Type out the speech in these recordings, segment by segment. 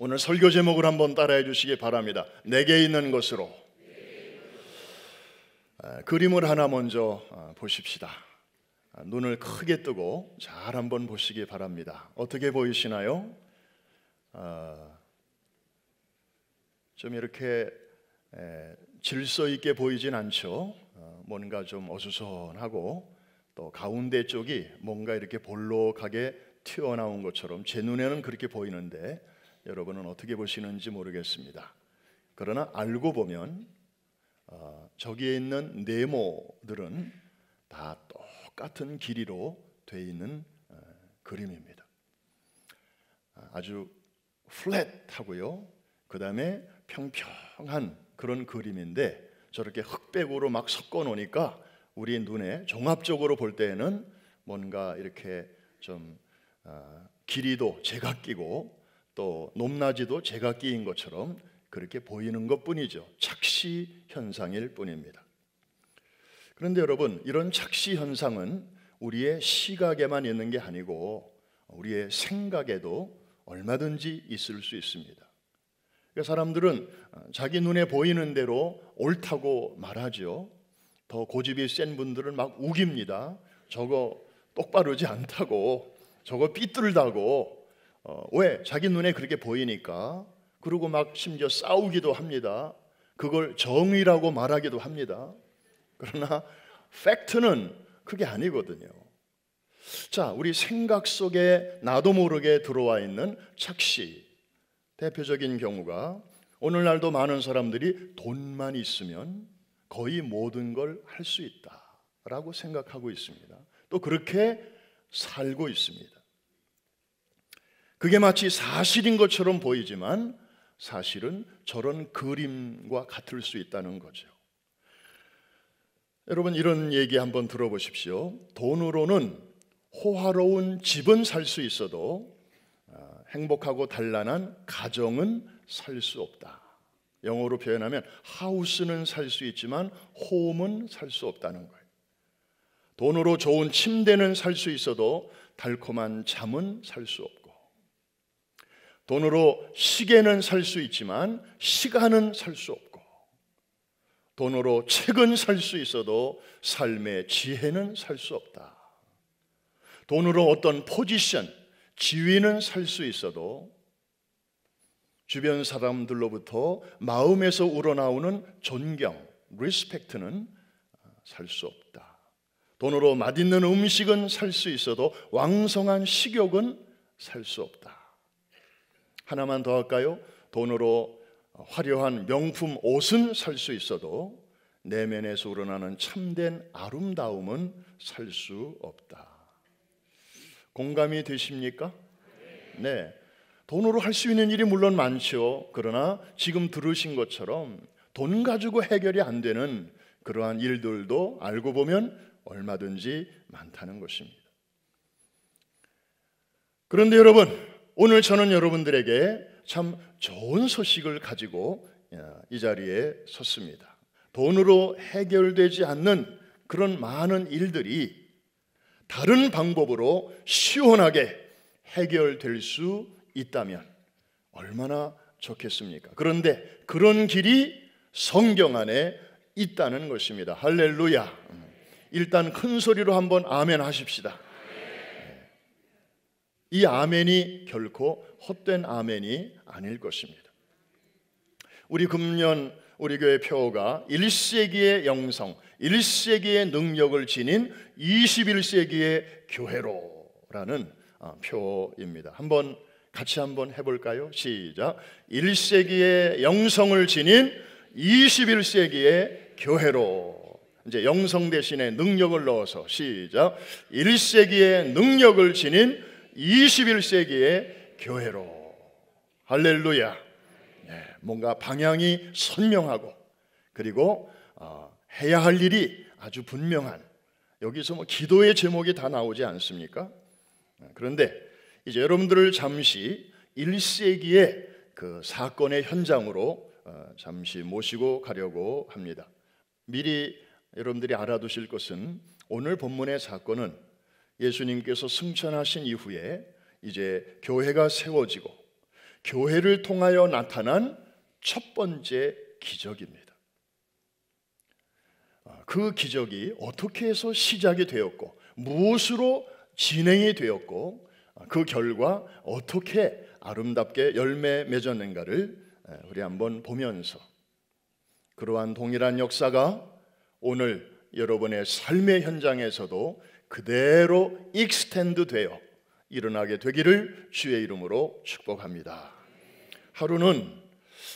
오늘 설교 제목을 한번 따라해 주시기 바랍니다. 내게 있는 것으로. 그림을 하나 먼저 보십시다. 눈을 크게 뜨고 잘 한번 보시기 바랍니다. 어떻게 보이시나요? 좀 이렇게 질서 있게 보이진 않죠. 뭔가 좀 어수선하고 또 가운데 쪽이 뭔가 이렇게 볼록하게 튀어나온 것처럼 제 눈에는 그렇게 보이는데 여러분은 어떻게 보시는지 모르겠습니다. 그러나 알고 보면 저기에 있는 네모들은 다 똑같은 길이로 되어 있는 그림입니다. 아주 플랫하고요. 그 다음에 평평한 그런 그림인데 저렇게 흑백으로 막 섞어 놓으니까 우리 눈에 종합적으로 볼 때에는 뭔가 이렇게 좀 길이도 제각기고 또 높낮이도 제각기인 것처럼 그렇게 보이는 것뿐이죠. 착시 현상일 뿐입니다. 그런데 여러분, 이런 착시 현상은 우리의 시각에만 있는 게 아니고 우리의 생각에도 얼마든지 있을 수 있습니다. 사람들은 자기 눈에 보이는 대로 옳다고 말하죠. 더 고집이 센 분들은 막 우깁니다. 저거 똑바르지 않다고, 저거 삐뚤다고. 왜? 자기 눈에 그렇게 보이니까. 그리고 막 심지어 싸우기도 합니다. 그걸 정의라고 말하기도 합니다. 그러나 팩트는 그게 아니거든요. 자, 우리 생각 속에 나도 모르게 들어와 있는 착시. 대표적인 경우가 오늘날도 많은 사람들이 돈만 있으면 거의 모든 걸 할 수 있다라고 생각하고 있습니다. 또 그렇게 살고 있습니다. 그게 마치 사실인 것처럼 보이지만 사실은 저런 그림과 같을 수 있다는 거죠. 여러분, 이런 얘기 한번 들어보십시오. 돈으로는 호화로운 집은 살 수 있어도 행복하고 단란한 가정은 살 수 없다. 영어로 표현하면 하우스는 살 수 있지만 홈은 살 수 없다는 거예요. 돈으로 좋은 침대는 살 수 있어도 달콤한 잠은 살 수 없고, 돈으로 시계는 살 수 있지만 시간은 살 수 없고, 돈으로 책은 살 수 있어도 삶의 지혜는 살 수 없다. 돈으로 어떤 포지션, 지위는 살 수 있어도 주변 사람들로부터 마음에서 우러나오는 존경, 리스펙트는 살 수 없다. 돈으로 맛있는 음식은 살 수 있어도 왕성한 식욕은 살 수 없다. 하나만 더 할까요? 돈으로 화려한 명품 옷은 살 수 있어도 내면에서 우러나는 참된 아름다움은 살 수 없다. 공감이 되십니까? 네. 돈으로 할 수 있는 일이 물론 많죠. 그러나 지금 들으신 것처럼 돈 가지고 해결이 안 되는 그러한 일들도 알고 보면 얼마든지 많다는 것입니다. 그런데 여러분, 오늘 저는 여러분들에게 참 좋은 소식을 가지고 이 자리에 섰습니다. 돈으로 해결되지 않는 그런 많은 일들이 다른 방법으로 시원하게 해결될 수 있다면 얼마나 좋겠습니까? 그런데 그런 길이 성경 안에 있다는 것입니다. 할렐루야. 일단 큰 소리로 한번 아멘 하십시다. 이 아멘이 결코 헛된 아멘이 아닐 것입니다. 우리 금년 우리 교회 표어가 1세기의 영성, 1세기의 능력을 지닌 21세기의 교회로라는 표어입니다. 같이 한번 해볼까요? 시작. 1세기의 영성을 지닌 21세기의 교회로. 이제 영성 대신에 능력을 넣어서 시작. 1세기의 능력을 지닌 21세기의 교회로. 할렐루야. 네, 뭔가 방향이 선명하고 그리고 해야 할 일이 아주 분명한, 여기서 뭐 기도의 제목이 다 나오지 않습니까? 그런데 이제 여러분들을 잠시 1세기의 그 사건의 현장으로 잠시 모시고 가려고 합니다. 미리 여러분들이 알아두실 것은 오늘 본문의 사건은 예수님께서 승천하신 이후에 이제 교회가 세워지고 교회를 통하여 나타난 첫 번째 기적입니다. 그 기적이 어떻게 해서 시작이 되었고 무엇으로 진행이 되었고 그 결과 어떻게 아름답게 열매 맺었는가를 우리 한번 보면서 그러한 동일한 역사가 오늘 여러분의 삶의 현장에서도 그대로 익스텐드 되어 일어나게 되기를 주의 이름으로 축복합니다. 하루는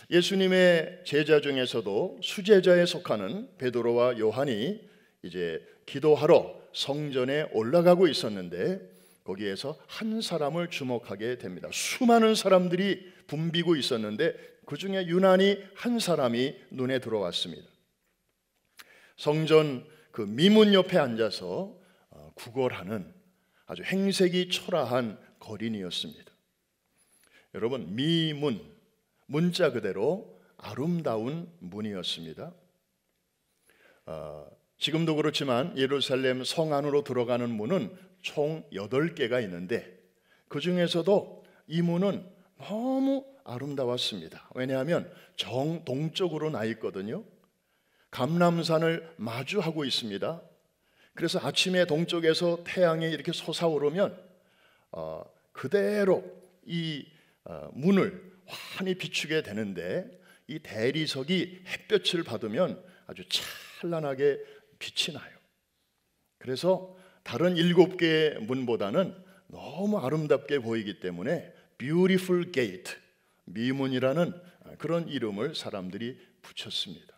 예수님의 제자 중에서도 수제자에 속하는 베드로와 요한이 이제 기도하러 성전에 올라가고 있었는데 거기에서 한 사람을 주목하게 됩니다. 수많은 사람들이 붐비고 있었는데 그 중에 유난히 한 사람이 눈에 들어왔습니다. 성전 그 미문 옆에 앉아서 구걸하는 아주 행색이 초라한 거린이었습니다. 여러분, 미문, 문자 그대로 아름다운 문이었습니다. 지금도 그렇지만 예루살렘 성 안으로 들어가는 문은 총 8개가 있는데 그 중에서도 이 문은 너무 아름다웠습니다. 왜냐하면 정동쪽으로 나 있거든요. 감람산을 마주하고 있습니다. 그래서 아침에 동쪽에서 태양이 이렇게 솟아오르면 그대로 이 문을 환히 비추게 되는데 이 대리석이 햇볕을 받으면 아주 찬란하게 빛이 나요. 그래서 다른 7개의 문보다는 너무 아름답게 보이기 때문에 Beautiful Gate, 미문이라는 그런 이름을 사람들이 붙였습니다.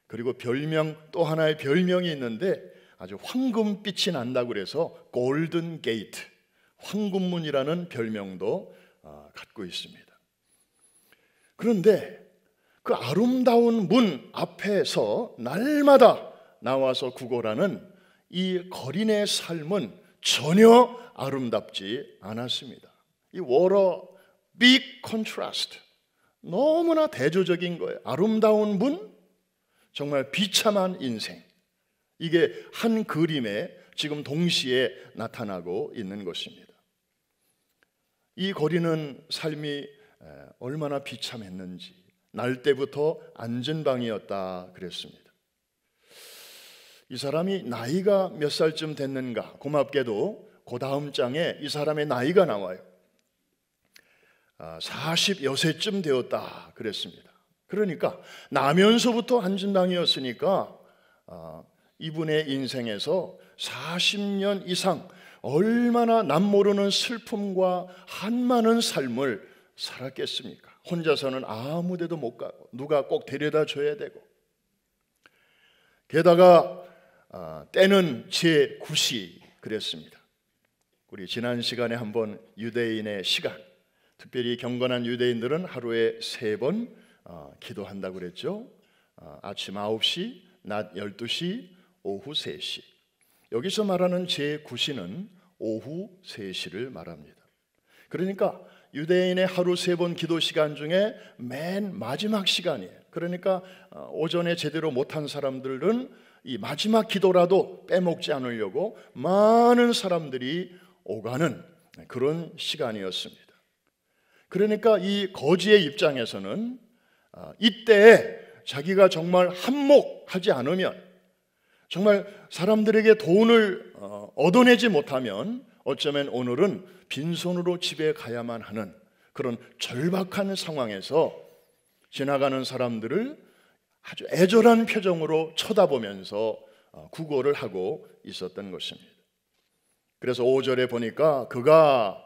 그리고 별명, 또 하나의 별명이 있는데 아주 황금빛이 난다고 그래서 골든 게이트, 황금문이라는 별명도 갖고 있습니다. 그런데 그 아름다운 문 앞에서 날마다 나와서 구걸하는 이 거린의 삶은 전혀 아름답지 않았습니다. 이 what a big contrast, 너무나 대조적인 거예요. 아름다운 문, 정말 비참한 인생. 이게 한 그림에 지금 동시에 나타나고 있는 것입니다. 이 거린은 삶이 얼마나 비참했는지 날 때부터 안전방이었다 그랬습니다. 이 사람이 나이가 몇 살쯤 됐는가? 고맙게도 그 다음 장에 이 사람의 나이가 나와요. 40여 세쯤 되었다 그랬습니다. 그러니까 나면서부터 안전방이었으니까 이분의 인생에서 40년 이상 얼마나 남모르는 슬픔과 한많은 삶을 살았겠습니까? 혼자서는 아무 데도 못 가고 누가 꼭 데려다 줘야 되고, 게다가 때는 제9시 그랬습니다. 우리 지난 시간에 한번 유대인의 시간, 특별히 경건한 유대인들은 하루에 3번 기도한다고 그랬죠. 아침 9시, 낮 12시, 오후 3시. 여기서 말하는 제9시는 오후 3시를 말합니다. 그러니까 유대인의 하루 3번 기도 시간 중에 맨 마지막 시간이에요. 그러니까 오전에 제대로 못한 사람들은 이 마지막 기도라도 빼먹지 않으려고 많은 사람들이 오가는 그런 시간이었습니다. 그러니까 이 거지의 입장에서는 이때에 자기가 정말 한몫하지 않으면, 정말 사람들에게 돈을 얻어내지 못하면 어쩌면 오늘은 빈손으로 집에 가야만 하는 그런 절박한 상황에서 지나가는 사람들을 아주 애절한 표정으로 쳐다보면서 구걸을 하고 있었던 것입니다. 그래서 5절에 보니까 그가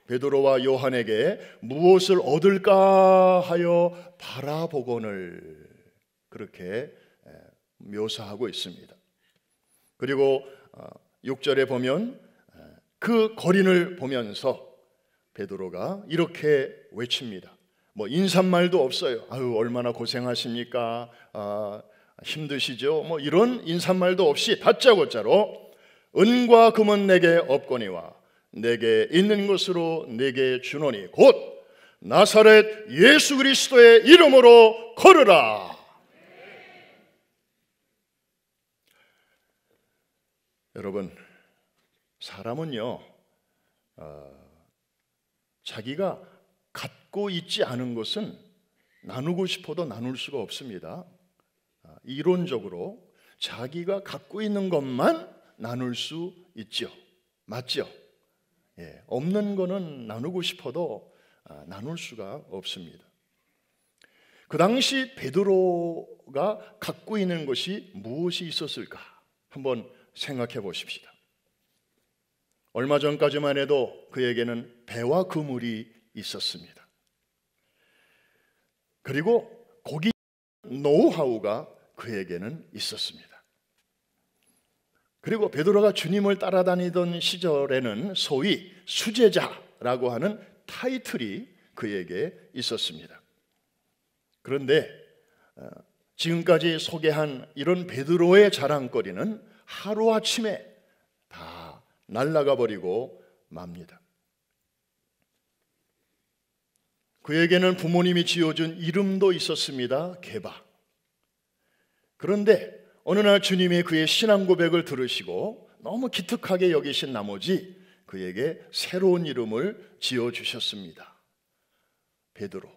베드로와 요한에게 무엇을 얻을까 하여 바라보거늘, 그렇게 묘사하고 있습니다. 그리고 6절에 보면 그 거린을 보면서 베드로가 이렇게 외칩니다. 뭐 인사말도 없어요. 아유, 얼마나 고생하십니까? 힘드시죠? 뭐 이런 인사말도 없이 다짜고짜로 은과 금은 내게 없거니와 내게 있는 것으로 내게 주노니 곧 나사렛 예수 그리스도의 이름으로 걸으라. 여러분, 사람은요 자기가 갖고 있지 않은 것은 나누고 싶어도 나눌 수가 없습니다. 이론적으로 자기가 갖고 있는 것만 나눌 수 있죠. 맞죠? 예, 없는 거는 나누고 싶어도 나눌 수가 없습니다. 그 당시 베드로가 갖고 있는 것이 무엇이 있었을까? 한번 생각해 보십시다. 얼마 전까지만 해도 그에게는 배와 그물이 있었습니다. 그리고 고기 노하우가 그에게는 있었습니다. 그리고 베드로가 주님을 따라다니던 시절에는 소위 수제자라고 하는 타이틀이 그에게 있었습니다. 그런데 지금까지 소개한 이런 베드로의 자랑거리는 하루아침에 다 날아가 버리고 맙니다. 그에게는 부모님이 지어준 이름도 있었습니다. 게바. 그런데 어느 날 주님이 그의 신앙 고백을 들으시고 너무 기특하게 여기신 나머지 그에게 새로운 이름을 지어주셨습니다. 베드로.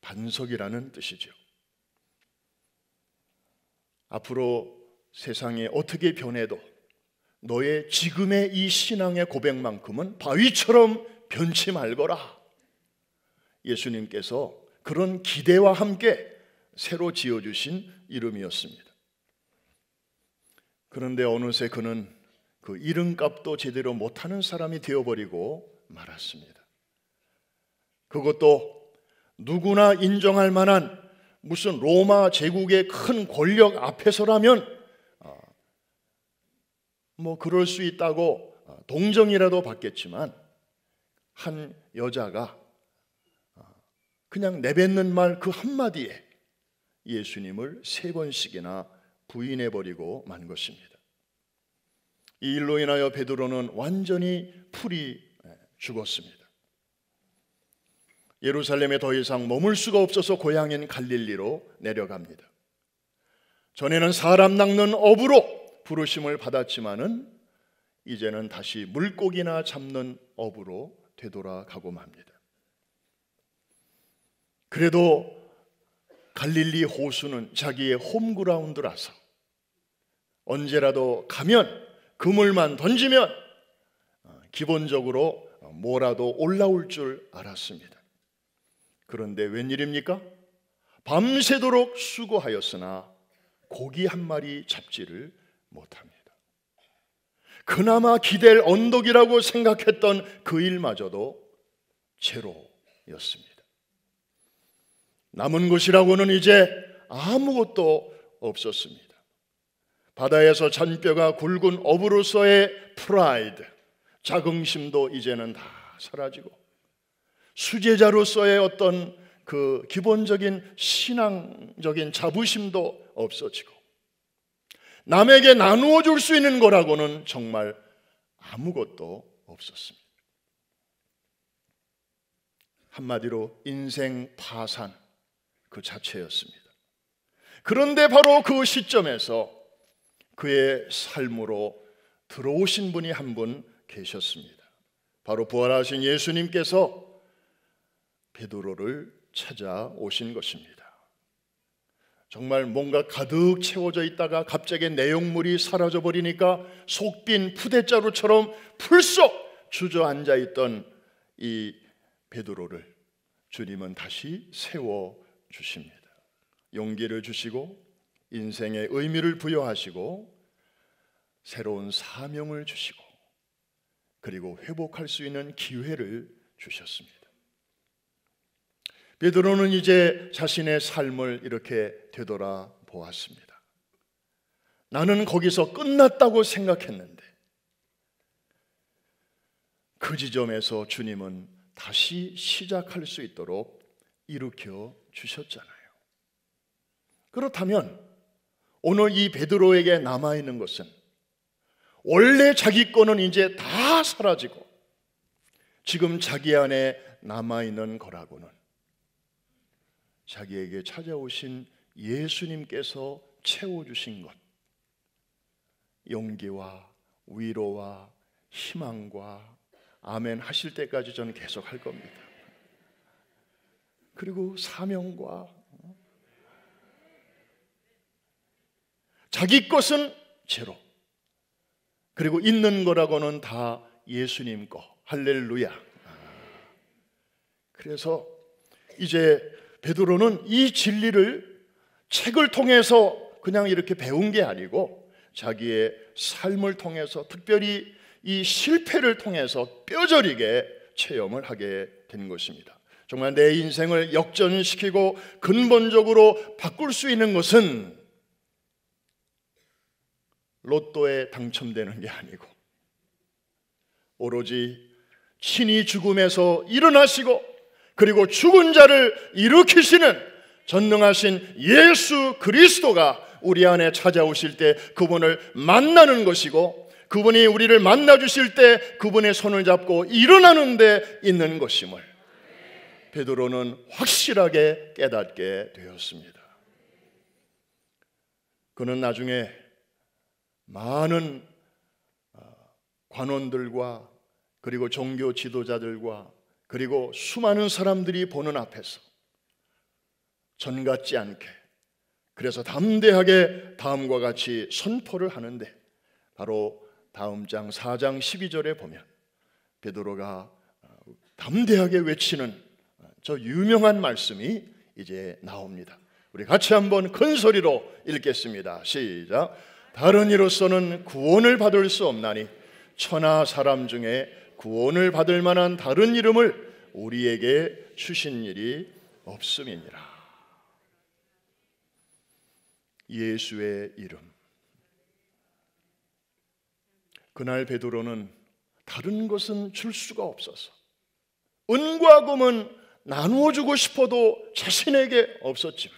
반석이라는 뜻이죠. 앞으로 세상에 어떻게 변해도 너의 지금의 이 신앙의 고백만큼은 바위처럼 변치 말거라. 예수님께서 그런 기대와 함께 새로 지어주신 이름이었습니다. 그런데 어느새 그는 그 이름값도 제대로 못하는 사람이 되어버리고 말았습니다. 그것도 누구나 인정할 만한 무슨 로마 제국의 큰 권력 앞에서라면 뭐 그럴 수 있다고 동정이라도 받겠지만 한 여자가 그냥 내뱉는 말 그 한마디에 예수님을 3번씩이나 부인해버리고 만 것입니다. 이 일로 인하여 베드로는 완전히 풀이 죽었습니다. 예루살렘에 더 이상 머물 수가 없어서 고향인 갈릴리로 내려갑니다. 전에는 사람 낚는 어부로 부르심을 받았지만은 이제는 다시 물고기나 잡는 어부로 되돌아가고 맙니다. 그래도 갈릴리 호수는 자기의 홈그라운드라서 언제라도 가면 그물만 던지면 기본적으로 뭐라도 올라올 줄 알았습니다. 그런데 웬일입니까? 밤새도록 수고하였으나 고기 한 마리 잡지를 못합니다. 그나마 기댈 언덕이라고 생각했던 그 일마저도 제로였습니다. 남은 것이라고는 이제 아무것도 없었습니다. 바다에서 잔뼈가 굵은 어부로서의 프라이드, 자긍심도 이제는 다 사라지고 수제자로서의 어떤 그 기본적인 신앙적인 자부심도 없어지고 남에게 나누어 줄 수 있는 거라고는 정말 아무것도 없었습니다. 한마디로 인생 파산 그 자체였습니다. 그런데 바로 그 시점에서 그의 삶으로 들어오신 분이 한 분 계셨습니다. 바로 부활하신 예수님께서 베드로를 찾아오신 것입니다. 정말 뭔가 가득 채워져 있다가 갑자기 내용물이 사라져 버리니까 속빈 푸대자루처럼 풀썩 주저앉아 있던 이 베드로를 주님은 다시 세워 주십니다. 용기를 주시고 인생의 의미를 부여하시고 새로운 사명을 주시고 그리고 회복할 수 있는 기회를 주셨습니다. 베드로는 이제 자신의 삶을 이렇게 되돌아 보았습니다. 나는 거기서 끝났다고 생각했는데 그 지점에서 주님은 다시 시작할 수 있도록 일으켜 주셨잖아요. 그렇다면 오늘 이 베드로에게 남아있는 것은 원래 자기 거는 이제 다 사라지고 지금 자기 안에 남아있는 거라고는 자기에게 찾아오신 예수님께서 채워주신 것, 용기와 위로와 희망과 아멘 하실 때까지 저는 계속 할 겁니다. 그리고 사명과 자기 것은 제로, 그리고 있는 거라고는 다 예수님 거. 할렐루야. 그래서 이제 베드로는 이 진리를 책을 통해서 그냥 이렇게 배운 게 아니고 자기의 삶을 통해서, 특별히 이 실패를 통해서 뼈저리게 체험을 하게 된 것입니다. 정말 내 인생을 역전시키고 근본적으로 바꿀 수 있는 것은 로또에 당첨되는 게 아니고 오로지 친히 죽음에서 일어나시고 그리고 죽은 자를 일으키시는 전능하신 예수 그리스도가 우리 안에 찾아오실 때 그분을 만나는 것이고, 그분이 우리를 만나 주실 때 그분의 손을 잡고 일어나는 데 있는 것임을 베드로는 확실하게 깨닫게 되었습니다. 그는 나중에 많은 관원들과 그리고 종교 지도자들과 그리고 수많은 사람들이 보는 앞에서 전 같지 않게, 그래서 담대하게 다음과 같이 선포를 하는데, 바로 다음 장 4장 12절에 보면 베드로가 담대하게 외치는 저 유명한 말씀이 이제 나옵니다. 우리 같이 한번 큰 소리로 읽겠습니다. 시작. 다른 이로서는 구원을 받을 수 없나니 천하 사람 중에 구원을 받을 만한 다른 이름을 우리에게 주신 일이 없음이니라. 예수의 이름. 그날 베드로는 다른 것은 줄 수가 없어서, 은과 금은 나누어 주고 싶어도 자신에게 없었지만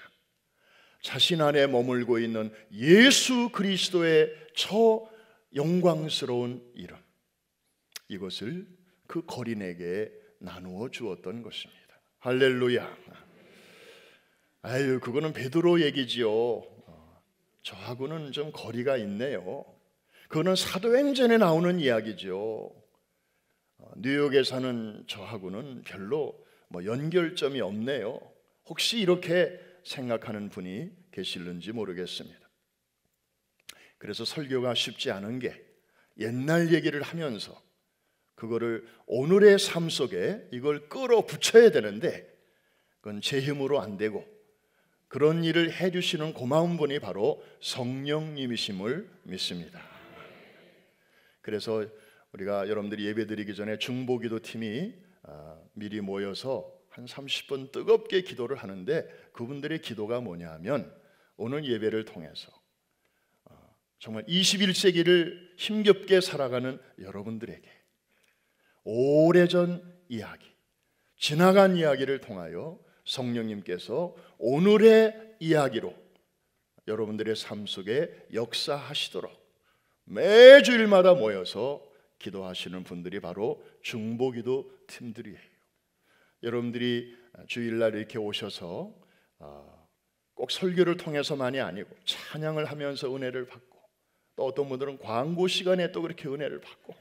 자신 안에 머물고 있는 예수 그리스도의 저 영광스러운 이름, 이것을 그 거린에게 나누어 주었던 것입니다. 할렐루야. 아유, 그거는 베드로 얘기지요. 저하고는 좀 거리가 있네요. 그거는 사도행전에 나오는 이야기죠. 뉴욕에 사는 저하고는 별로 연결점이 없네요. 혹시 이렇게 생각하는 분이 계실는지 모르겠습니다. 그래서 설교가 쉽지 않은 게, 옛날 얘기를 하면서 그거를 오늘의 삶 속에 이걸 끌어붙여야 되는데 그건 제 힘으로 안 되고, 그런 일을 해주시는 고마운 분이 바로 성령님이심을 믿습니다. 그래서 우리가 여러분들이 예배드리기 전에 중보기도 팀이 미리 모여서 한 30분 뜨겁게 기도를 하는데, 그분들의 기도가 뭐냐 하면 오늘 예배를 통해서 정말 21세기를 힘겹게 살아가는 여러분들에게 오래전 이야기, 지나간 이야기를 통하여 성령님께서 오늘의 이야기로 여러분들의 삶 속에 역사하시도록 매주일마다 모여서 기도하시는 분들이 바로 중보기도 팀들이에요. 여러분들이 주일날 이렇게 오셔서 꼭 설교를 통해서만이 아니고 찬양을 하면서 은혜를 받고, 또 어떤 분들은 광고 시간에 또 그렇게 은혜를 받고,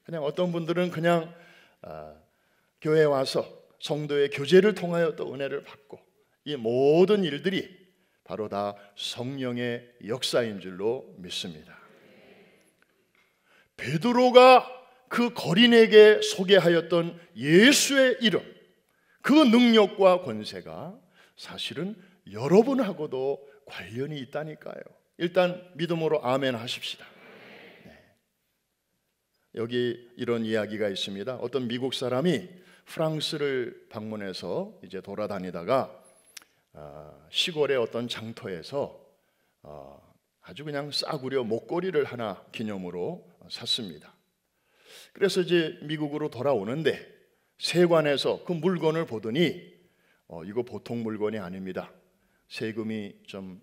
그냥 어떤 분들은 그냥 교회에 와서 성도의 교제를 통하여 또 은혜를 받고, 이 모든 일들이 바로 다 성령의 역사인 줄로 믿습니다. 베드로가 그 거린에게 소개하였던 예수의 이름, 그 능력과 권세가 사실은 여러분하고도 관련이 있다니까요. 일단 믿음으로 아멘 하십시다. 여기 이런 이야기가 있습니다. 어떤 미국 사람이 프랑스를 방문해서 이제 돌아다니다가 시골의 어떤 장터에서 아주 그냥 싸구려 목걸이를 하나 기념으로 샀습니다. 그래서 이제 미국으로 돌아오는데 세관에서 그 물건을 보더니 이거 보통 물건이 아닙니다. 세금이 좀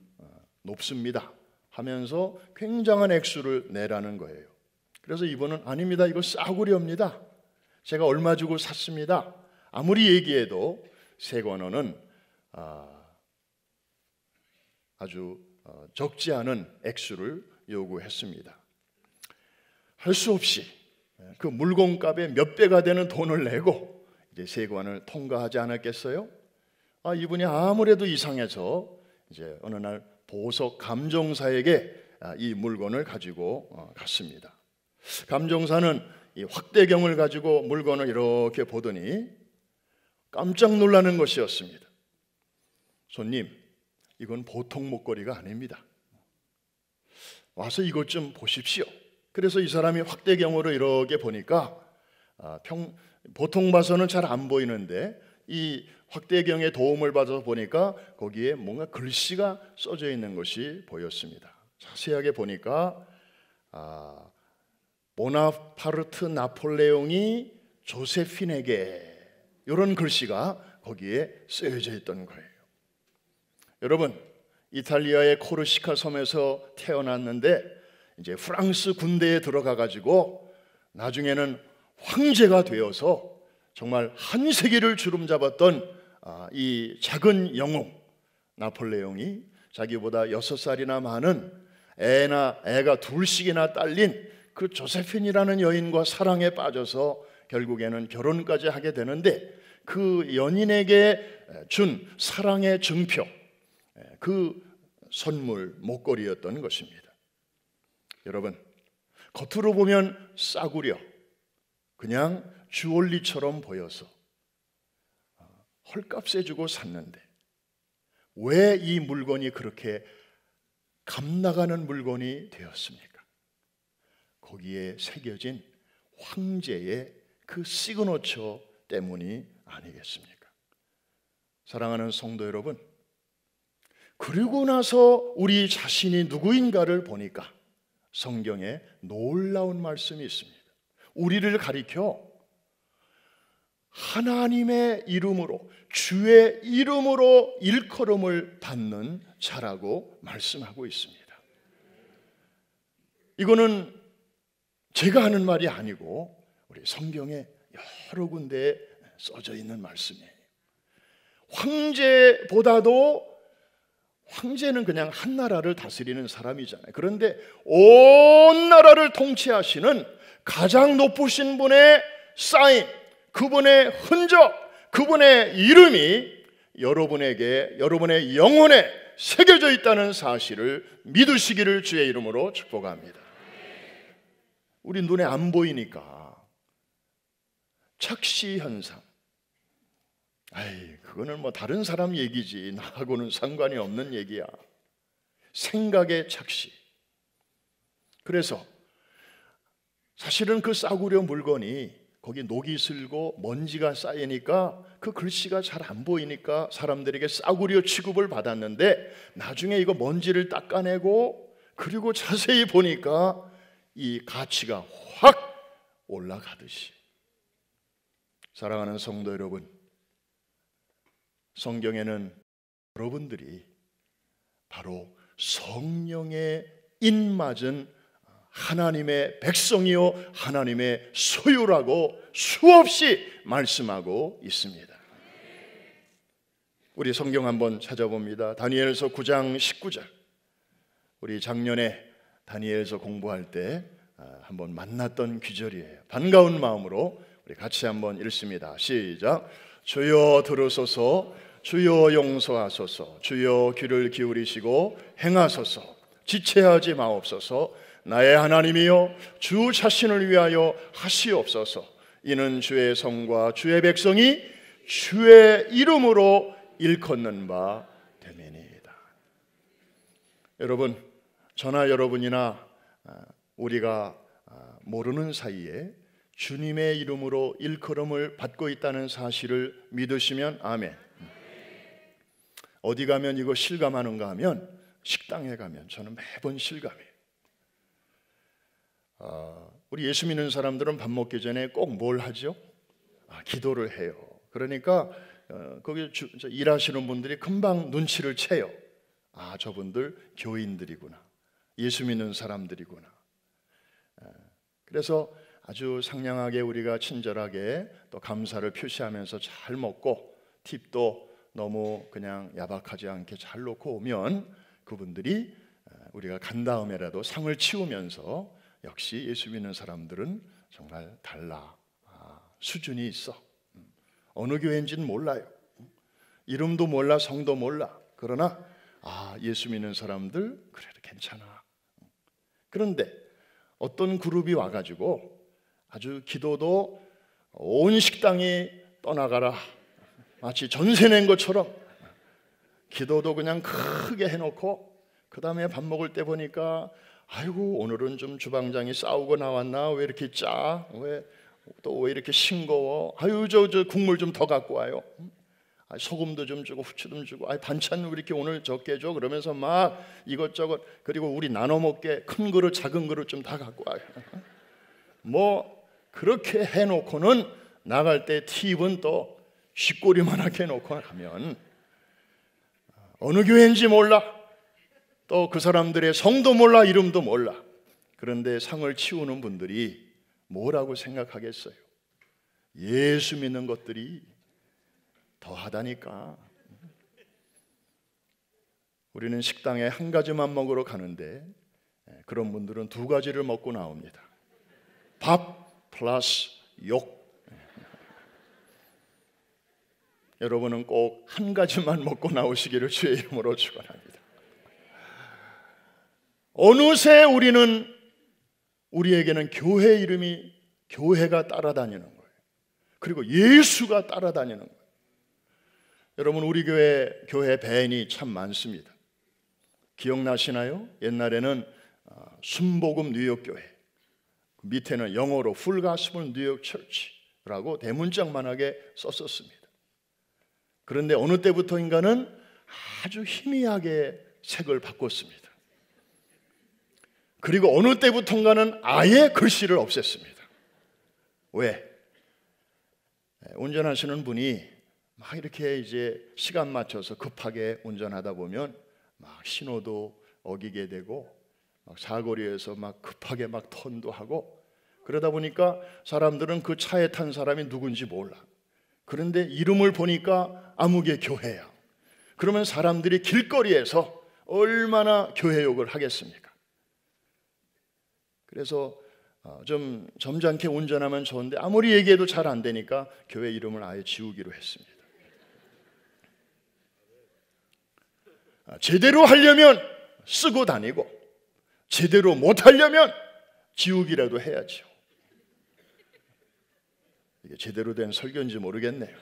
높습니다 하면서 굉장한 액수를 내라는 거예요. 그래서 이분은 아닙니다, 이거 싸구려입니다, 제가 얼마 주고 샀습니다. 아무리 얘기해도 세관원은 아주 적지 않은 액수를 요구했습니다. 할 수 없이 그 물건값의 몇 배가 되는 돈을 내고 이제 세관을 통과하지 않았겠어요? 이분이 아무래도 이상해서 이제 어느 날 보석 감정사에게 이 물건을 가지고 갔습니다. 감정사는 이 확대경을 가지고 물건을 이렇게 보더니 깜짝 놀라는 것이었습니다. 손님, 이건 보통 목걸이가 아닙니다. 와서 이것 좀 보십시오. 그래서 이 사람이 확대경으로 이렇게 보니까 보통 봐서는 잘 안 보이는데 이 확대경의 도움을 받아서 보니까 거기에 뭔가 글씨가 써져 있는 것이 보였습니다. 자세하게 보니까 보나파르트 나폴레옹이 조세핀에게, 이런 글씨가 거기에 쓰여져 있던 거예요. 여러분, 이탈리아의 코르시카 섬에서 태어났는데 이제 프랑스 군대에 들어가 가지고 나중에는 황제가 되어서 정말 한 세기를 주름잡았던 이 작은 영웅 나폴레옹이 자기보다 6살이나 많은 애가 둘씩이나 딸린 그 조세핀이라는 여인과 사랑에 빠져서 결국에는 결혼까지 하게 되는데, 그 연인에게 준 사랑의 증표, 그 선물 목걸이였던 것입니다. 여러분, 겉으로 보면 싸구려, 그냥 주얼리처럼 보여서 헐값에 주고 샀는데 왜 이 물건이 그렇게 값나가는 물건이 되었습니까? 거기에 새겨진 황제의 그 시그너처 때문이 아니겠습니까? 사랑하는 성도 여러분, 그리고 나서 우리 자신이 누구인가를 보니까 성경에 놀라운 말씀이 있습니다. 우리를 가리켜 하나님의 이름으로, 주의 이름으로 일컬음을 받는 자라고 말씀하고 있습니다. 이거는 제가 하는 말이 아니고 우리 성경에 여러 군데에 써져 있는 말씀이에요. 황제는 그냥 한 나라를 다스리는 사람이잖아요. 그런데 온 나라를 통치하시는 가장 높으신 분의 사인, 그분의 흔적, 그분의 이름이 여러분의 영혼에 새겨져 있다는 사실을 믿으시기를 주의 이름으로 축복합니다. 우리 눈에 안 보이니까 착시 현상, 그거는 뭐 다른 사람 얘기지, 나하고는 상관이 없는 얘기야. 생각의 착시. 그래서 사실은 그 싸구려 물건이 거기 녹이 슬고 먼지가 쌓이니까 그 글씨가 잘 안 보이니까 사람들에게 싸구려 취급을 받았는데, 나중에 이거 먼지를 닦아내고 그리고 자세히 보니까 이 가치가 확 올라가듯이. 사랑하는 성도 여러분, 성경에는 여러분들이 바로 성령의 인맞은 하나님의 백성이요 하나님의 소유라고 수없이 말씀하고 있습니다. 우리 성경 한번 찾아봅니다. 다니엘서 9장 19절. 우리 작년에 다니엘서 공부할 때 한번 만났던 귀절이에요. 반가운 마음으로 우리 같이 한번 읽습니다. 시작. 주여 들으소서, 주여 용서하소서, 주여 귀를 기울이시고 행하소서, 지체하지 마옵소서. 나의 하나님이여, 주 자신을 위하여 하시옵소서. 이는 주의 성과 주의 백성이 주의 이름으로 일컫는 바 됨이니이다. 여러분, 저나 여러분이나 우리가 모르는 사이에 주님의 이름으로 일컬음을 받고 있다는 사실을 믿으시면 아멘. 어디 가면 이거 실감하는가 하면 식당에 가면 저는 매번 실감해요. 우리 예수 믿는 사람들은 밥 먹기 전에 꼭 뭘 하죠? 기도를 해요. 그러니까 거기 일하시는 분들이 금방 눈치를 채요. 저분들 교인들이구나, 예수 믿는 사람들이구나. 그래서 아주 상냥하게 우리가 친절하게 또 감사를 표시하면서 잘 먹고, 팁도 너무 그냥 야박하지 않게 잘 놓고 오면 그분들이 우리가 간 다음에라도 상을 치우면서 역시 예수 믿는 사람들은 정말 달라, 수준이 있어, 어느 교회인지는 몰라요. 이름도 몰라, 성도 몰라. 그러나 예수 믿는 사람들 그래도 괜찮아. 그런데 어떤 그룹이 와가지고 아주 기도도 온 식당이 떠나가라, 마치 전세 낸 것처럼 기도도 그냥 크게 해놓고, 그 다음에 밥 먹을 때 보니까 아이고 오늘은 좀 주방장이 싸우고 나왔나, 왜 이렇게 짜, 왜 이렇게 싱거워, 아유 저 국물 좀 더 갖고 와요, 소금도 좀 주고 후추 좀 주고, 반찬 왜 이렇게 오늘 적게 줘, 그러면서 막 이것저것, 그리고 우리 나눠 먹게 큰 그릇 작은 그릇 좀 다 갖고 와요. 뭐 그렇게 해놓고는 나갈 때 팁은 또 쉿꼬리만하게 해놓고 가면 어느 교회인지 몰라, 또 그 사람들의 성도 몰라, 이름도 몰라. 그런데 상을 치우는 분들이 뭐라고 생각하겠어요? 예수 믿는 것들이 더하다니까. 우리는 식당에 한 가지만 먹으러 가는데 그런 분들은 두 가지를 먹고 나옵니다. 밥 플러스 욕. 여러분은 꼭 한 가지만 먹고 나오시기를 주의 이름으로 축원합니다. 어느새 우리에게는 교회 이름이, 교회가 따라다니는 거예요. 그리고 예수가 따라다니는 거예요. 여러분, 우리 교회 밴이 참 많습니다. 기억나시나요? 옛날에는 순복음 뉴욕교회, 밑에는 영어로 Full Gospel New York Church라고 대문짝만하게 썼었습니다. 그런데 어느 때부터인가는 아주 희미하게 색을 바꿨습니다. 그리고 어느 때부터인가는 아예 글씨를 없앴습니다. 왜? 운전하시는 분이 막 이렇게 이제 시간 맞춰서 급하게 운전하다 보면 막 신호도 어기게 되고, 막 사거리에서 막 급하게 막 턴도 하고, 그러다 보니까 사람들은 그 차에 탄 사람이 누군지 몰라. 그런데 이름을 보니까 아무개 교회야. 그러면 사람들이 길거리에서 얼마나 교회 욕을 하겠습니까? 그래서 좀 점잖게 운전하면 좋은데 아무리 얘기해도 잘 안 되니까 교회 이름을 아예 지우기로 했습니다. 제대로 하려면 쓰고 다니고, 제대로 못하려면 지우기라도 해야죠. 이게 제대로 된 설교인지 모르겠네요.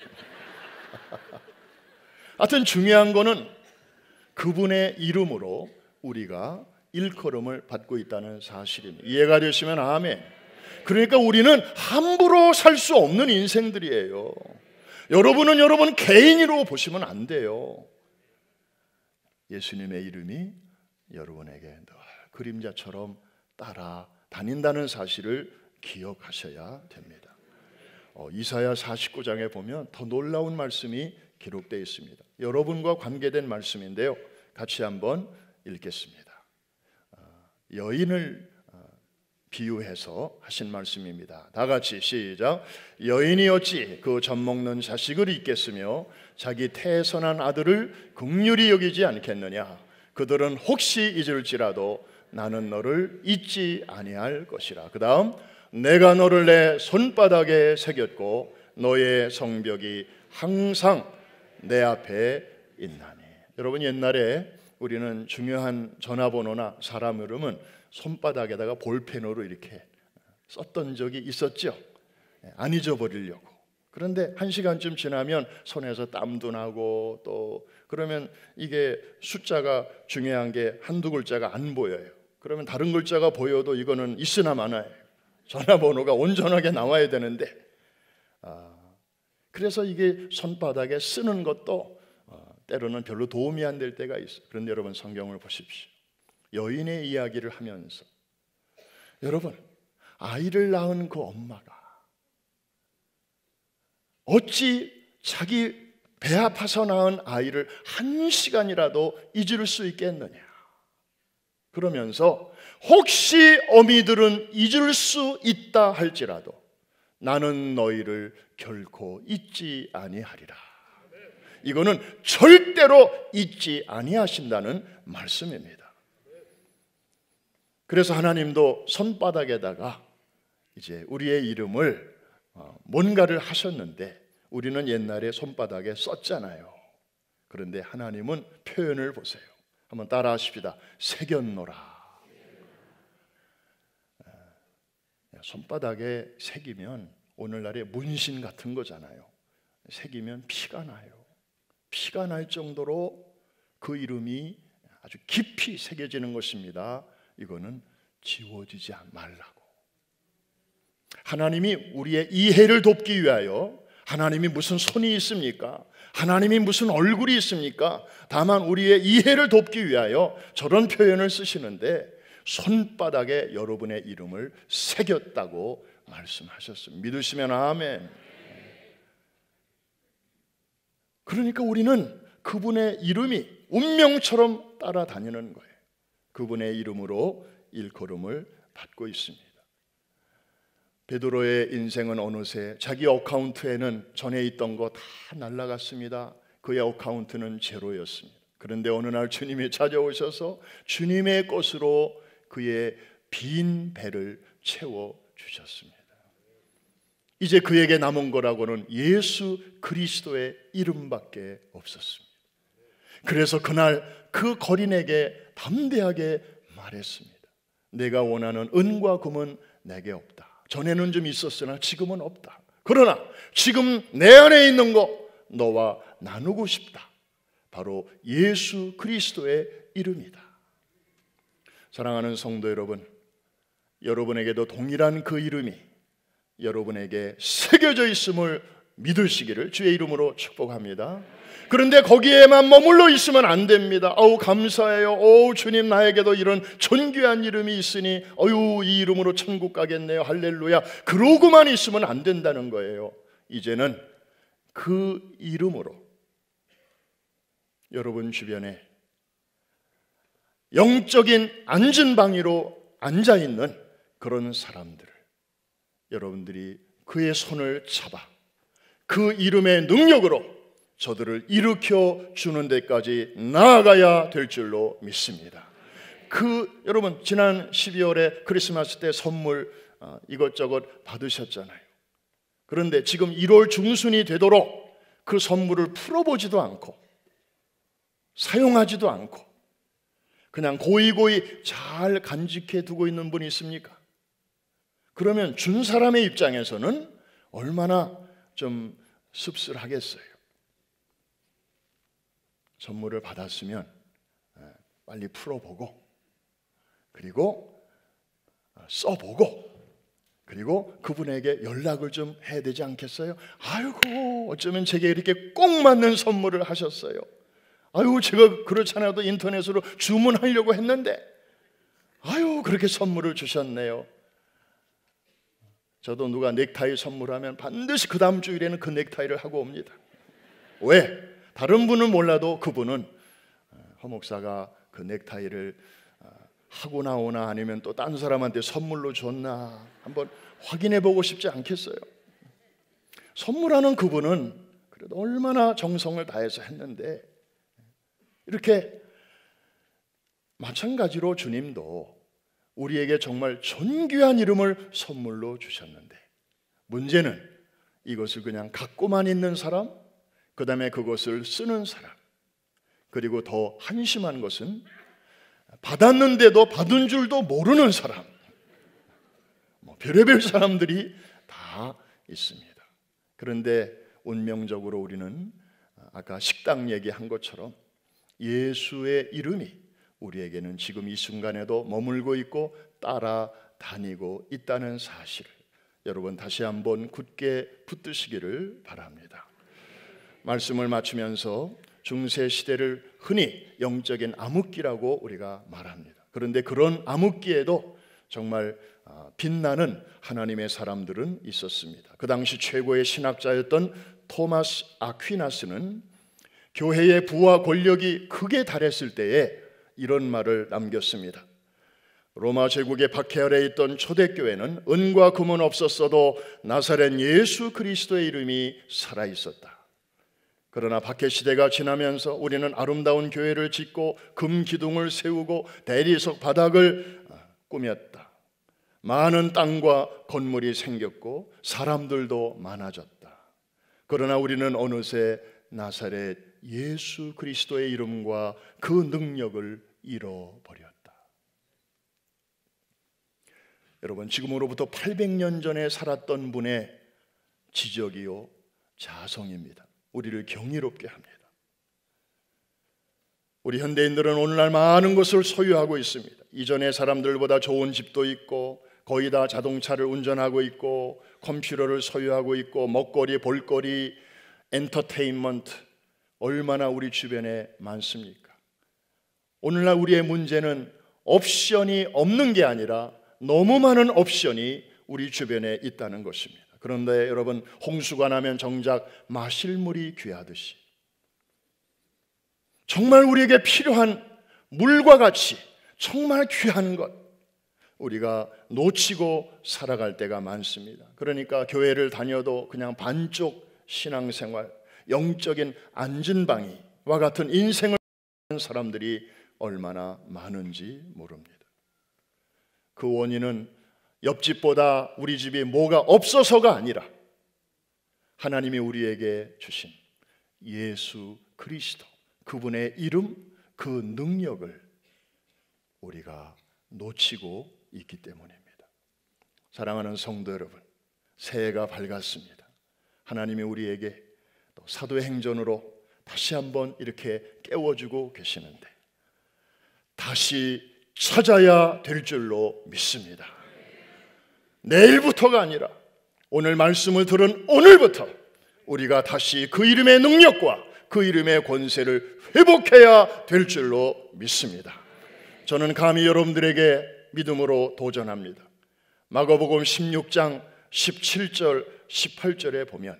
하여튼 중요한 거는 그분의 이름으로 우리가 일컬음을 받고 있다는 사실입니다. 이해가 되시면 아멘. 그러니까 우리는 함부로 살 수 없는 인생들이에요. 여러분은 여러분 개인으로 보시면 안 돼요. 예수님의 이름이 여러분에게 늘 그림자처럼 따라다닌다는 사실을 기억하셔야 됩니다. 이사야 49장에 보면 더 놀라운 말씀이 기록되어 있습니다. 여러분과 관계된 말씀인데요, 같이 한번 읽겠습니다. 여인을 비유해서 하신 말씀입니다. 다 같이 시작. 여인이 어찌 그 젖먹는 자식을 잊겠으며 자기 태선한 아들을 긍휼히 여기지 않겠느냐. 그들은 혹시 잊을지라도 나는 너를 잊지 아니할 것이라. 그 다음, 내가 너를 내 손바닥에 새겼고 너의 성벽이 항상 내 앞에 있나니. 여러분, 옛날에 우리는 중요한 전화번호나 사람 이름은 손바닥에다가 볼펜으로 이렇게 썼던 적이 있었죠. 안 잊어버리려고. 그런데 1시간쯤 지나면 손에서 땀도 나고, 또 그러면 이게 숫자가 중요한 게 한두 글자가 안 보여요. 그러면 다른 글자가 보여도 이거는 있으나 마나요. 전화번호가 온전하게 나와야 되는데, 그래서 이게 손바닥에 쓰는 것도 때로는 별로 도움이 안 될 때가 있어요. 그런데 여러분, 성경을 보십시오. 여인의 이야기를 하면서, 여러분, 아이를 낳은 그 엄마가 어찌 자기 배 아파서 낳은 아이를 1시간이라도 잊을 수 있겠느냐. 그러면서 혹시 어미들은 잊을 수 있다 할지라도 나는 너희를 결코 잊지 아니하리라. 이거는 절대로 잊지 아니하신다는 말씀입니다. 그래서 하나님도 손바닥에다가 이제 우리의 이름을 뭔가를 하셨는데, 우리는 옛날에 손바닥에 썼잖아요. 그런데 하나님은 표현을 보세요. 한번 따라 하십시다. 새겼노라. 손바닥에 새기면 오늘날의 문신 같은 거잖아요. 새기면 피가 나요. 피가 날 정도로 그 이름이 아주 깊이 새겨지는 것입니다. 이거는 지워지지 말라고. 하나님이 우리의 이해를 돕기 위하여, 하나님이 무슨 손이 있습니까? 하나님이 무슨 얼굴이 있습니까? 다만 우리의 이해를 돕기 위하여 저런 표현을 쓰시는데 손바닥에 여러분의 이름을 새겼다고 말씀하셨습니다. 믿으시면 아멘. 그러니까 우리는 그분의 이름이 운명처럼 따라다니는 거예요. 그분의 이름으로 일컬음을 받고 있습니다. 베드로의 인생은 어느새 자기 어카운트에는 전에 있던 거 다 날아갔습니다. 그의 어카운트는 제로였습니다. 그런데 어느 날 주님이 찾아오셔서 주님의 것으로 그의 빈 배를 채워주셨습니다. 이제 그에게 남은 거라고는 예수 그리스도의 이름밖에 없었습니다. 그래서 그날 그 거린에게 담대하게 말했습니다. 내가 원하는 은과 금은 내게 없다. 전에는 좀 있었으나 지금은 없다. 그러나 지금 내 안에 있는 거 너와 나누고 싶다. 바로 예수 그리스도의 이름이다. 사랑하는 성도 여러분, 여러분에게도 동일한 그 이름이 여러분에게 새겨져 있음을 믿으시기를 주의 이름으로 축복합니다. 그런데 거기에만 머물러 있으면 안 됩니다. 어우 감사해요. 어우 주님 나에게도 이런 존귀한 이름이 있으니 어유 이 이름으로 천국 가겠네요. 할렐루야. 그러고만 있으면 안 된다는 거예요. 이제는 그 이름으로 여러분 주변에 영적인 안전방위로 앉아있는 그런 사람들을 여러분들이 그의 손을 잡아 그 이름의 능력으로 저들을 일으켜 주는 데까지 나아가야 될 줄로 믿습니다. 여러분 지난 12월에 크리스마스 때 선물 이것저것 받으셨잖아요. 그런데 지금 1월 중순이 되도록 그 선물을 풀어보지도 않고 사용하지도 않고 그냥 고이고이 잘 간직해 두고 있는 분이 있습니까? 그러면 준 사람의 입장에서는 얼마나 좀 씁쓸하겠어요. 선물을 받았으면 빨리 풀어보고 그리고 써보고 그리고 그분에게 연락을 좀 해야 되지 않겠어요? 아이고 어쩌면 제게 이렇게 꼭 맞는 선물을 하셨어요. 아유 제가 그렇지 않아도 인터넷으로 주문하려고 했는데 아유 그렇게 선물을 주셨네요. 저도 누가 넥타이 선물하면 반드시 그 다음 주일에는 그 넥타이를 하고 옵니다. 왜? 다른 분은 몰라도 그분은 허 목사가 그 넥타이를 하고 나오나 아니면 또 딴 사람한테 선물로 줬나 한번 확인해 보고 싶지 않겠어요? 선물하는 그분은 그래도 얼마나 정성을 다해서 했는데 이렇게 마찬가지로 주님도 우리에게 정말 존귀한 이름을 선물로 주셨는데 문제는 이것을 그냥 갖고만 있는 사람, 그 다음에 그것을 쓰는 사람, 그리고 더 한심한 것은 받았는데도 받은 줄도 모르는 사람, 별의별 사람들이 다 있습니다. 그런데 운명적으로 우리는 아까 식당 얘기한 것처럼 예수의 이름이 우리에게는 지금 이 순간에도 머물고 있고 따라다니고 있다는 사실을 여러분 다시 한번 굳게 붙드시기를 바랍니다. 말씀을 마치면서 중세 시대를 흔히 영적인 암흑기라고 우리가 말합니다. 그런데 그런 암흑기에도 정말 빛나는 하나님의 사람들은 있었습니다. 그 당시 최고의 신학자였던 토마스 아퀴나스는 교회의 부와 권력이 극에 달했을 때에 이런 말을 남겼습니다. 로마 제국의 박해 아래에 있던 초대교회는 은과 금은 없었어도 나사렛 예수 그리스도의 이름이 살아있었다. 그러나 박해 시대가 지나면서 우리는 아름다운 교회를 짓고 금 기둥을 세우고 대리석 바닥을 꾸몄다. 많은 땅과 건물이 생겼고 사람들도 많아졌다. 그러나 우리는 어느새 나사렛 예수 그리스도의 이름과 그 능력을 잃어버렸다. 여러분, 지금으로부터 800년 전에 살았던 분의 지적이요 자성입니다. 우리를 경이롭게 합니다. 우리 현대인들은 오늘날 많은 것을 소유하고 있습니다. 이전의 사람들보다 좋은 집도 있고, 거의 다 자동차를 운전하고 있고, 컴퓨터를 소유하고 있고, 먹거리, 볼거리, 엔터테인먼트, 얼마나 우리 주변에 많습니까? 오늘날 우리의 문제는 옵션이 없는 게 아니라 너무 많은 옵션이 우리 주변에 있다는 것입니다. 그런데 여러분, 홍수가 나면 정작 마실 물이 귀하듯이 정말 우리에게 필요한 물과 같이 정말 귀한 것, 우리가 놓치고 살아갈 때가 많습니다. 그러니까 교회를 다녀도 그냥 반쪽 신앙생활, 영적인 안전방위와 같은 인생을 사는 사람들이 얼마나 많은지 모릅니다. 그 원인은 옆집보다 우리 집이 뭐가 없어서가 아니라 하나님이 우리에게 주신 예수 그리스도, 그분의 이름, 그 능력을 우리가 놓치고 있기 때문입니다. 사랑하는 성도 여러분, 새해가 밝았습니다. 하나님이 우리에게 또 사도행전으로 다시 한번 이렇게 깨워주고 계시는데 다시 찾아야 될 줄로 믿습니다. 내일부터가 아니라 오늘 말씀을 들은 오늘부터 우리가 다시 그 이름의 능력과 그 이름의 권세를 회복해야 될 줄로 믿습니다. 저는 감히 여러분들에게 믿음으로 도전합니다. 마가복음 16장 17절 18절에 보면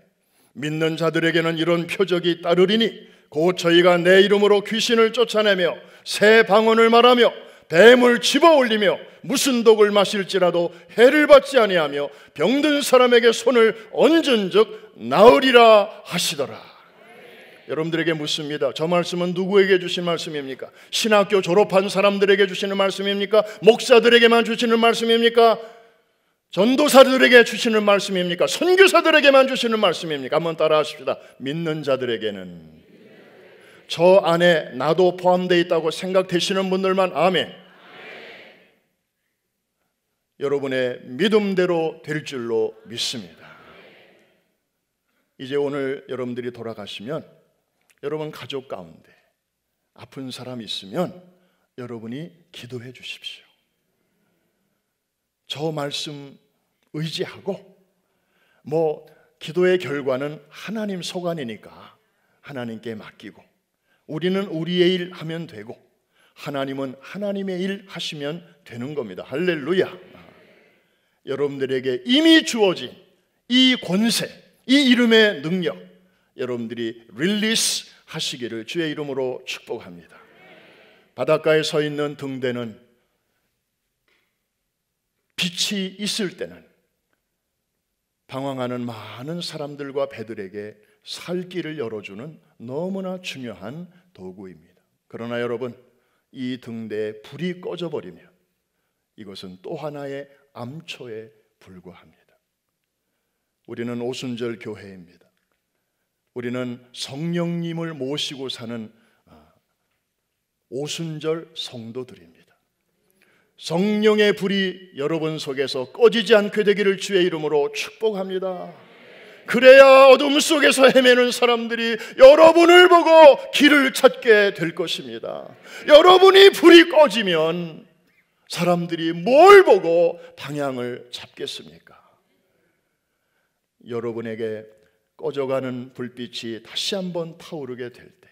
믿는 자들에게는 이런 표적이 따르리니 곧 저희가 내 이름으로 귀신을 쫓아내며 새 방언을 말하며 뱀을 집어올리며 무슨 독을 마실지라도 해를 받지 아니하며 병든 사람에게 손을 얹은즉 나으리라 하시더라. 여러분들에게 묻습니다. 저 말씀은 누구에게 주신 말씀입니까? 신학교 졸업한 사람들에게 주시는 말씀입니까? 목사들에게만 주시는 말씀입니까? 전도사들에게 주시는 말씀입니까? 선교사들에게만 주시는 말씀입니까? 한번 따라 하십시다. 믿는 자들에게는. 저 안에 나도 포함되어 있다고 생각되시는 분들만 아멘. 여러분의 믿음대로 될 줄로 믿습니다. 이제 오늘 여러분들이 돌아가시면 여러분 가족 가운데 아픈 사람이 있으면 여러분이 기도해 주십시오. 저 말씀 의지하고 기도의 결과는 하나님 소관이니까 하나님께 맡기고 우리는 우리의 일 하면 되고 하나님은 하나님의 일 하시면 되는 겁니다. 할렐루야. 여러분들에게 이미 주어진 이 권세, 이 이름의 능력 여러분들이 릴리스 하시기를 주의 이름으로 축복합니다. 바닷가에 서 있는 등대는 빛이 있을 때는 방황하는 많은 사람들과 배들에게 살 길을 열어주는 너무나 중요한 도구입니다. 그러나 여러분, 이 등대에 불이 꺼져버리면 이것은 또 하나의 암초에 불과합니다. 우리는 오순절 교회입니다. 우리는 성령님을 모시고 사는 오순절 성도들입니다. 성령의 불이 여러분 속에서 꺼지지 않게 되기를 주의 이름으로 축복합니다. 그래야 어둠 속에서 헤매는 사람들이 여러분을 보고 길을 찾게 될 것입니다. 여러분이 불이 꺼지면 사람들이 뭘 보고 방향을 잡겠습니까? 여러분에게 꺼져가는 불빛이 다시 한번 타오르게 될 때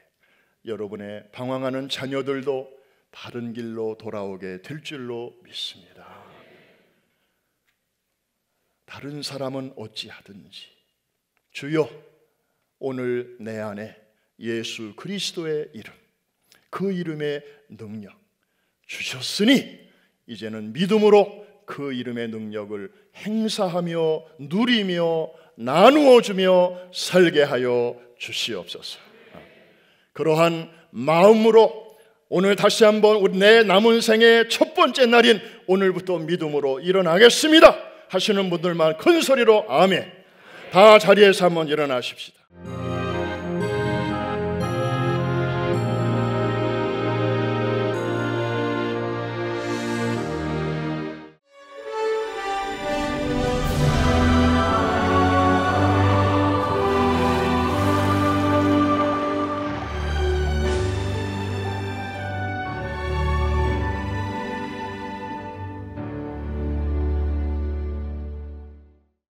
여러분의 방황하는 자녀들도 바른 길로 돌아오게 될 줄로 믿습니다. 다른 사람은 어찌하든지 주여, 오늘 내 안에 예수 그리스도의 이름, 그 이름의 능력 주셨으니 이제는 믿음으로 그 이름의 능력을 행사하며 누리며 나누어주며 살게 하여 주시옵소서. 그러한 마음으로 오늘 다시 한번 내 남은 생의 첫 번째 날인 오늘부터 믿음으로 일어나겠습니다 하시는 분들만 큰 소리로 아멘. 다 자리에서 한번 일어나십시다.